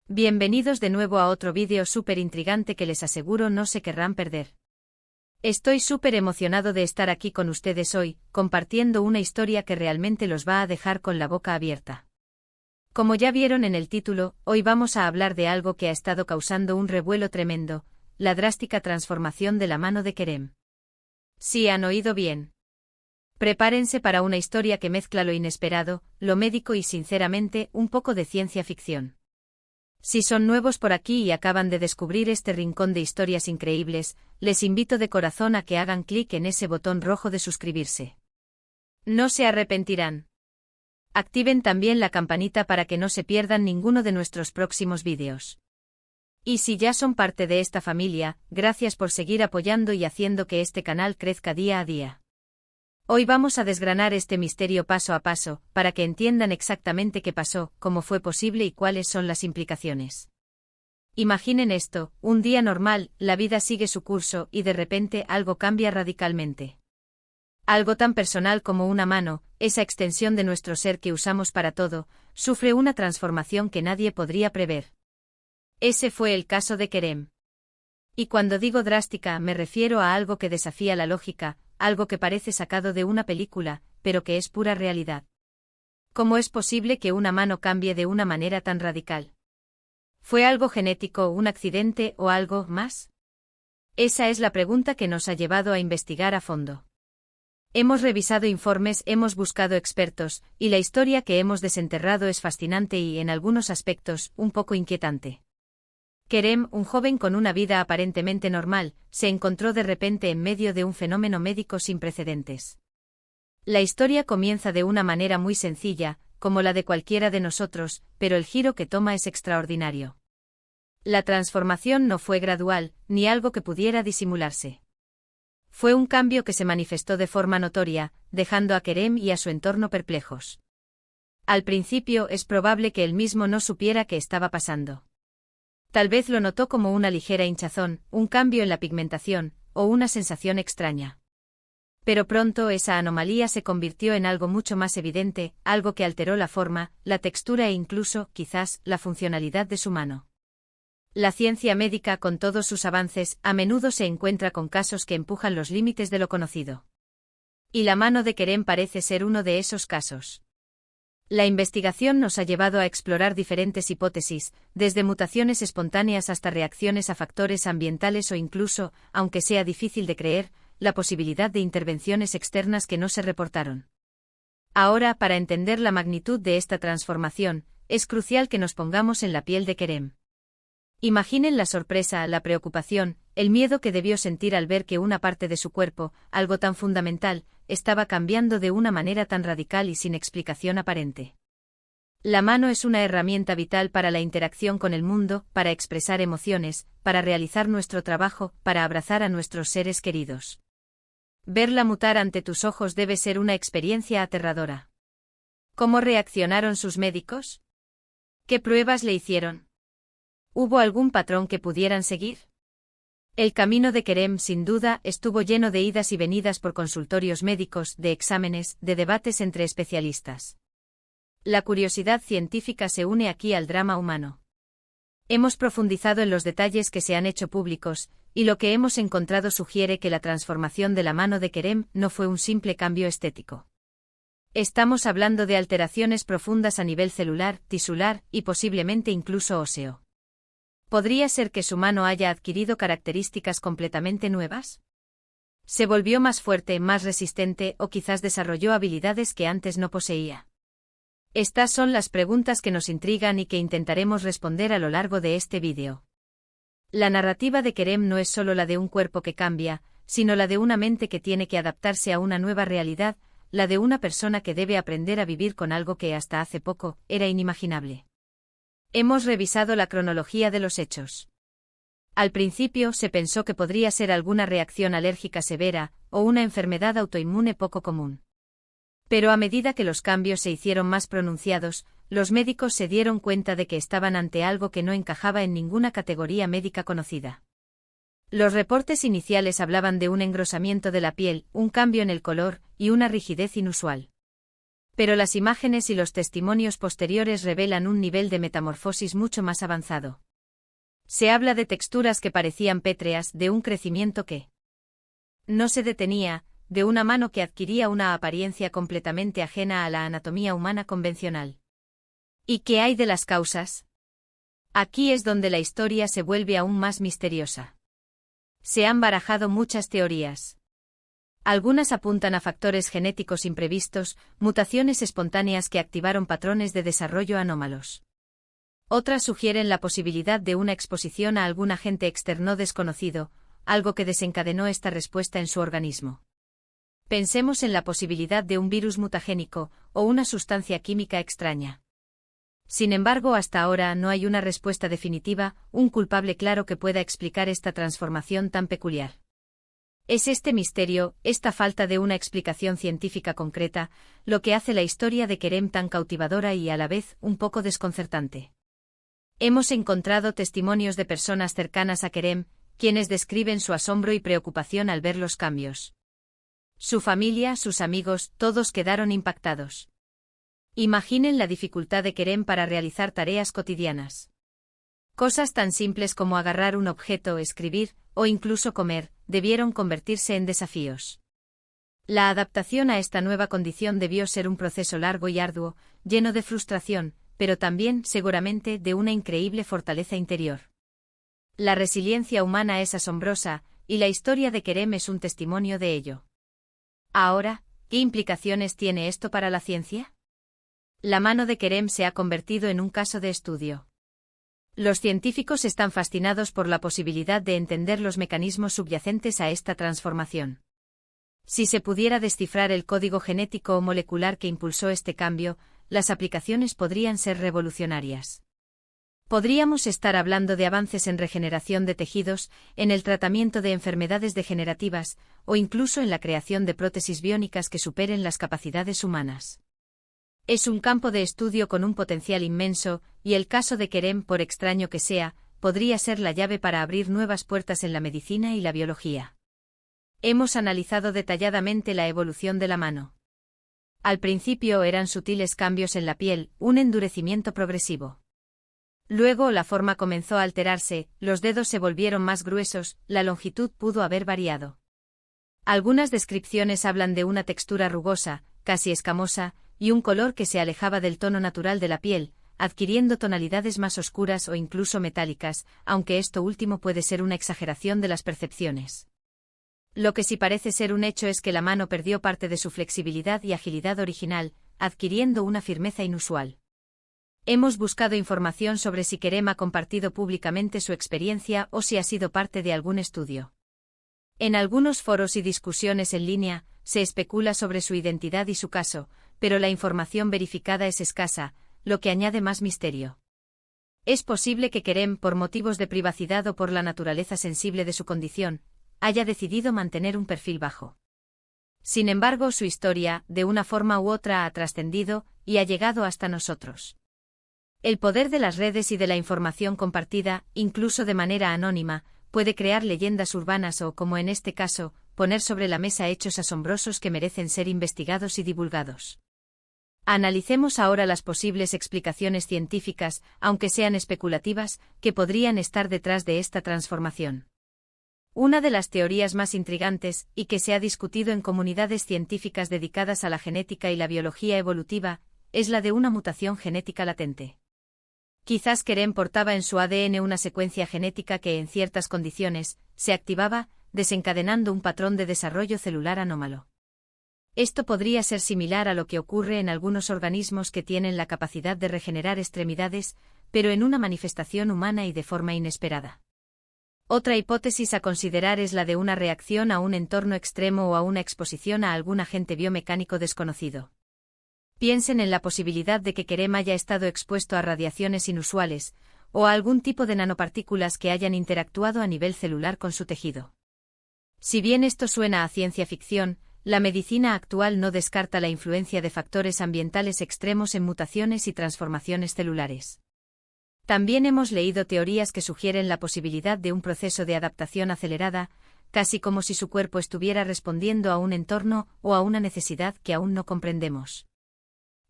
Bienvenidos de nuevo a otro vídeo súper intrigante que les aseguro no se querrán perder. Estoy súper emocionado de estar aquí con ustedes hoy, compartiendo una historia que realmente los va a dejar con la boca abierta. Como ya vieron en el título, hoy vamos a hablar de algo que ha estado causando un revuelo tremendo, la drástica transformación de la mano de Kerem. Sí, han oído bien. Prepárense para una historia que mezcla lo inesperado, lo médico y sinceramente, un poco de ciencia ficción. Si son nuevos por aquí y acaban de descubrir este rincón de historias increíbles, les invito de corazón a que hagan clic en ese botón rojo de suscribirse. No se arrepentirán. Activen también la campanita para que no se pierdan ninguno de nuestros próximos vídeos. Y si ya son parte de esta familia, gracias por seguir apoyando y haciendo que este canal crezca día a día. Hoy vamos a desgranar este misterio paso a paso, para que entiendan exactamente qué pasó, cómo fue posible y cuáles son las implicaciones. Imaginen esto, un día normal, la vida sigue su curso y de repente algo cambia radicalmente. Algo tan personal como una mano, esa extensión de nuestro ser que usamos para todo, sufre una transformación que nadie podría prever. Ese fue el caso de Kerem. Y cuando digo drástica me refiero a algo que desafía la lógica, algo que parece sacado de una película, pero que es pura realidad. ¿Cómo es posible que una mano cambie de una manera tan radical? ¿Fue algo genético, un accidente o algo más? Esa es la pregunta que nos ha llevado a investigar a fondo. Hemos revisado informes, hemos buscado expertos, y la historia que hemos desenterrado es fascinante y, en algunos aspectos, un poco inquietante. Kerem, un joven con una vida aparentemente normal, se encontró de repente en medio de un fenómeno médico sin precedentes. La historia comienza de una manera muy sencilla, como la de cualquiera de nosotros, pero el giro que toma es extraordinario. La transformación no fue gradual, ni algo que pudiera disimularse. Fue un cambio que se manifestó de forma notoria, dejando a Kerem y a su entorno perplejos. Al principio es probable que él mismo no supiera qué estaba pasando. Tal vez lo notó como una ligera hinchazón, un cambio en la pigmentación, o una sensación extraña. Pero pronto esa anomalía se convirtió en algo mucho más evidente, algo que alteró la forma, la textura e incluso, quizás, la funcionalidad de su mano. La ciencia médica, con todos sus avances, a menudo se encuentra con casos que empujan los límites de lo conocido. Y la mano de Kerem parece ser uno de esos casos. La investigación nos ha llevado a explorar diferentes hipótesis, desde mutaciones espontáneas hasta reacciones a factores ambientales o incluso, aunque sea difícil de creer, la posibilidad de intervenciones externas que no se reportaron. Ahora, para entender la magnitud de esta transformación, es crucial que nos pongamos en la piel de Kerem. Imaginen la sorpresa, la preocupación, el miedo que debió sentir al ver que una parte de su cuerpo, algo tan fundamental, estaba cambiando de una manera tan radical y sin explicación aparente. La mano es una herramienta vital para la interacción con el mundo, para expresar emociones, para realizar nuestro trabajo, para abrazar a nuestros seres queridos. Verla mutar ante tus ojos debe ser una experiencia aterradora. ¿Cómo reaccionaron sus médicos? ¿Qué pruebas le hicieron? ¿Hubo algún patrón que pudieran seguir? El camino de Kerem, sin duda, estuvo lleno de idas y venidas por consultorios médicos, de exámenes, de debates entre especialistas. La curiosidad científica se une aquí al drama humano. Hemos profundizado en los detalles que se han hecho públicos, y lo que hemos encontrado sugiere que la transformación de la mano de Kerem no fue un simple cambio estético. Estamos hablando de alteraciones profundas a nivel celular, tisular, y posiblemente incluso óseo. ¿Podría ser que su mano haya adquirido características completamente nuevas? ¿Se volvió más fuerte, más resistente o quizás desarrolló habilidades que antes no poseía? Estas son las preguntas que nos intrigan y que intentaremos responder a lo largo de este vídeo. La narrativa de Kerem no es solo la de un cuerpo que cambia, sino la de una mente que tiene que adaptarse a una nueva realidad, la de una persona que debe aprender a vivir con algo que hasta hace poco era inimaginable. Hemos revisado la cronología de los hechos. Al principio se pensó que podría ser alguna reacción alérgica severa, o una enfermedad autoinmune poco común. Pero a medida que los cambios se hicieron más pronunciados, los médicos se dieron cuenta de que estaban ante algo que no encajaba en ninguna categoría médica conocida. Los reportes iniciales hablaban de un engrosamiento de la piel, un cambio en el color, y una rigidez inusual. Pero las imágenes y los testimonios posteriores revelan un nivel de metamorfosis mucho más avanzado. Se habla de texturas que parecían pétreas, de un crecimiento que no se detenía, de una mano que adquiría una apariencia completamente ajena a la anatomía humana convencional. ¿Y qué hay de las causas? Aquí es donde la historia se vuelve aún más misteriosa. Se han barajado muchas teorías. Algunas apuntan a factores genéticos imprevistos, mutaciones espontáneas que activaron patrones de desarrollo anómalos. Otras sugieren la posibilidad de una exposición a algún agente externo desconocido, algo que desencadenó esta respuesta en su organismo. Pensemos en la posibilidad de un virus mutagénico, o una sustancia química extraña. Sin embargo, hasta ahora no hay una respuesta definitiva, un culpable claro que pueda explicar esta transformación tan peculiar. Es este misterio, esta falta de una explicación científica concreta, lo que hace la historia de Kerem tan cautivadora y a la vez un poco desconcertante. Hemos encontrado testimonios de personas cercanas a Kerem, quienes describen su asombro y preocupación al ver los cambios. Su familia, sus amigos, todos quedaron impactados. Imaginen la dificultad de Kerem para realizar tareas cotidianas. Cosas tan simples como agarrar un objeto, escribir, o incluso comer, debieron convertirse en desafíos. La adaptación a esta nueva condición debió ser un proceso largo y arduo, lleno de frustración, pero también, seguramente, de una increíble fortaleza interior. La resiliencia humana es asombrosa, y la historia de Kerem es un testimonio de ello. Ahora, ¿qué implicaciones tiene esto para la ciencia? La mano de Kerem se ha convertido en un caso de estudio. Los científicos están fascinados por la posibilidad de entender los mecanismos subyacentes a esta transformación. Si se pudiera descifrar el código genético o molecular que impulsó este cambio, las aplicaciones podrían ser revolucionarias. Podríamos estar hablando de avances en regeneración de tejidos, en el tratamiento de enfermedades degenerativas, o incluso en la creación de prótesis biónicas que superen las capacidades humanas. Es un campo de estudio con un potencial inmenso, y el caso de Kerem, por extraño que sea, podría ser la llave para abrir nuevas puertas en la medicina y la biología. Hemos analizado detalladamente la evolución de la mano. Al principio eran sutiles cambios en la piel, un endurecimiento progresivo. Luego la forma comenzó a alterarse, los dedos se volvieron más gruesos, la longitud pudo haber variado. Algunas descripciones hablan de una textura rugosa, casi escamosa, y un color que se alejaba del tono natural de la piel, adquiriendo tonalidades más oscuras o incluso metálicas, aunque esto último puede ser una exageración de las percepciones. Lo que sí parece ser un hecho es que la mano perdió parte de su flexibilidad y agilidad original, adquiriendo una firmeza inusual. Hemos buscado información sobre si Kerem ha compartido públicamente su experiencia o si ha sido parte de algún estudio. En algunos foros y discusiones en línea, se especula sobre su identidad y su caso, pero la información verificada es escasa, lo que añade más misterio. Es posible que Kerem, por motivos de privacidad o por la naturaleza sensible de su condición, haya decidido mantener un perfil bajo. Sin embargo, su historia, de una forma u otra, ha trascendido y ha llegado hasta nosotros. El poder de las redes y de la información compartida, incluso de manera anónima, puede crear leyendas urbanas o, como en este caso, poner sobre la mesa hechos asombrosos que merecen ser investigados y divulgados. Analicemos ahora las posibles explicaciones científicas, aunque sean especulativas, que podrían estar detrás de esta transformación. Una de las teorías más intrigantes, y que se ha discutido en comunidades científicas dedicadas a la genética y la biología evolutiva, es la de una mutación genética latente. Quizás Kerem portaba en su ADN una secuencia genética que en ciertas condiciones se activaba, desencadenando un patrón de desarrollo celular anómalo. Esto podría ser similar a lo que ocurre en algunos organismos que tienen la capacidad de regenerar extremidades, pero en una manifestación humana y de forma inesperada. Otra hipótesis a considerar es la de una reacción a un entorno extremo o a una exposición a algún agente biomecánico desconocido. Piensen en la posibilidad de que Kerem haya estado expuesto a radiaciones inusuales, o a algún tipo de nanopartículas que hayan interactuado a nivel celular con su tejido. Si bien esto suena a ciencia ficción, la medicina actual no descarta la influencia de factores ambientales extremos en mutaciones y transformaciones celulares. También hemos leído teorías que sugieren la posibilidad de un proceso de adaptación acelerada, casi como si su cuerpo estuviera respondiendo a un entorno o a una necesidad que aún no comprendemos.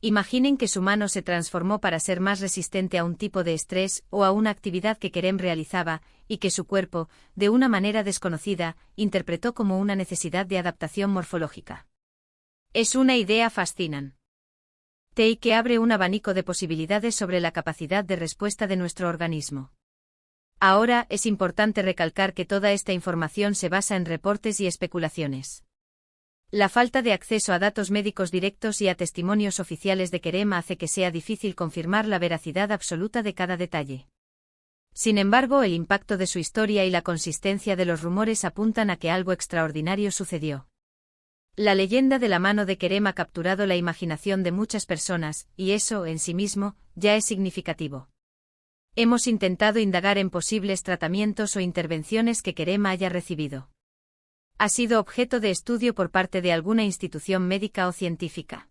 Imaginen que su mano se transformó para ser más resistente a un tipo de estrés o a una actividad que Kerem realizaba, y que su cuerpo, de una manera desconocida, interpretó como una necesidad de adaptación morfológica. Es una idea fascinante y que abre un abanico de posibilidades sobre la capacidad de respuesta de nuestro organismo. Ahora, es importante recalcar que toda esta información se basa en reportes y especulaciones. La falta de acceso a datos médicos directos y a testimonios oficiales de Kerem hace que sea difícil confirmar la veracidad absoluta de cada detalle. Sin embargo, el impacto de su historia y la consistencia de los rumores apuntan a que algo extraordinario sucedió. La leyenda de la mano de Kerem ha capturado la imaginación de muchas personas, y eso, en sí mismo, ya es significativo. Hemos intentado indagar en posibles tratamientos o intervenciones que Kerem haya recibido. ¿Ha sido objeto de estudio por parte de alguna institución médica o científica?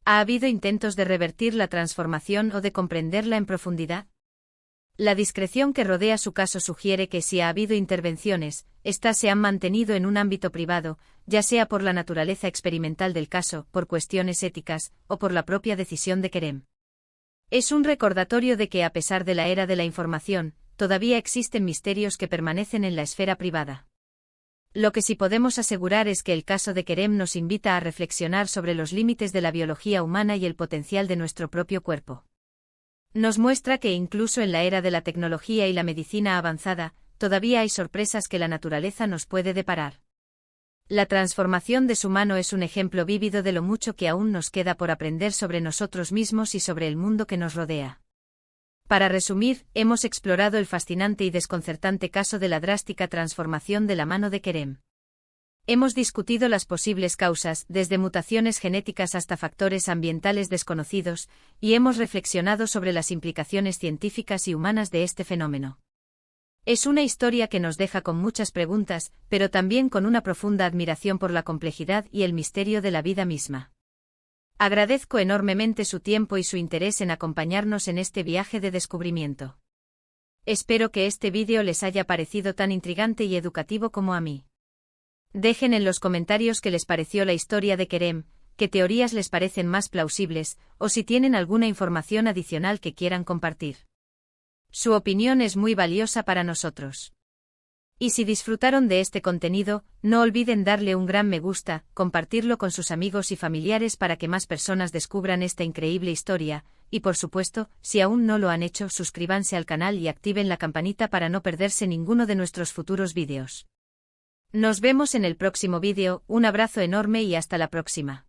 ¿Ha habido intentos de revertir la transformación o de comprenderla en profundidad? La discreción que rodea su caso sugiere que si ha habido intervenciones, éstas se han mantenido en un ámbito privado, ya sea por la naturaleza experimental del caso, por cuestiones éticas, o por la propia decisión de Kerem. Es un recordatorio de que a pesar de la era de la información, todavía existen misterios que permanecen en la esfera privada. Lo que sí podemos asegurar es que el caso de Kerem nos invita a reflexionar sobre los límites de la biología humana y el potencial de nuestro propio cuerpo. Nos muestra que incluso en la era de la tecnología y la medicina avanzada, todavía hay sorpresas que la naturaleza nos puede deparar. La transformación de su mano es un ejemplo vívido de lo mucho que aún nos queda por aprender sobre nosotros mismos y sobre el mundo que nos rodea. Para resumir, hemos explorado el fascinante y desconcertante caso de la drástica transformación de la mano de Kerem. Hemos discutido las posibles causas, desde mutaciones genéticas hasta factores ambientales desconocidos, y hemos reflexionado sobre las implicaciones científicas y humanas de este fenómeno. Es una historia que nos deja con muchas preguntas, pero también con una profunda admiración por la complejidad y el misterio de la vida misma. Agradezco enormemente su tiempo y su interés en acompañarnos en este viaje de descubrimiento. Espero que este vídeo les haya parecido tan intrigante y educativo como a mí. Dejen en los comentarios qué les pareció la historia de Kerem, qué teorías les parecen más plausibles, o si tienen alguna información adicional que quieran compartir. Su opinión es muy valiosa para nosotros. Y si disfrutaron de este contenido, no olviden darle un gran me gusta, compartirlo con sus amigos y familiares para que más personas descubran esta increíble historia, y por supuesto, si aún no lo han hecho, suscríbanse al canal y activen la campanita para no perderse ninguno de nuestros futuros vídeos. Nos vemos en el próximo vídeo, un abrazo enorme y hasta la próxima.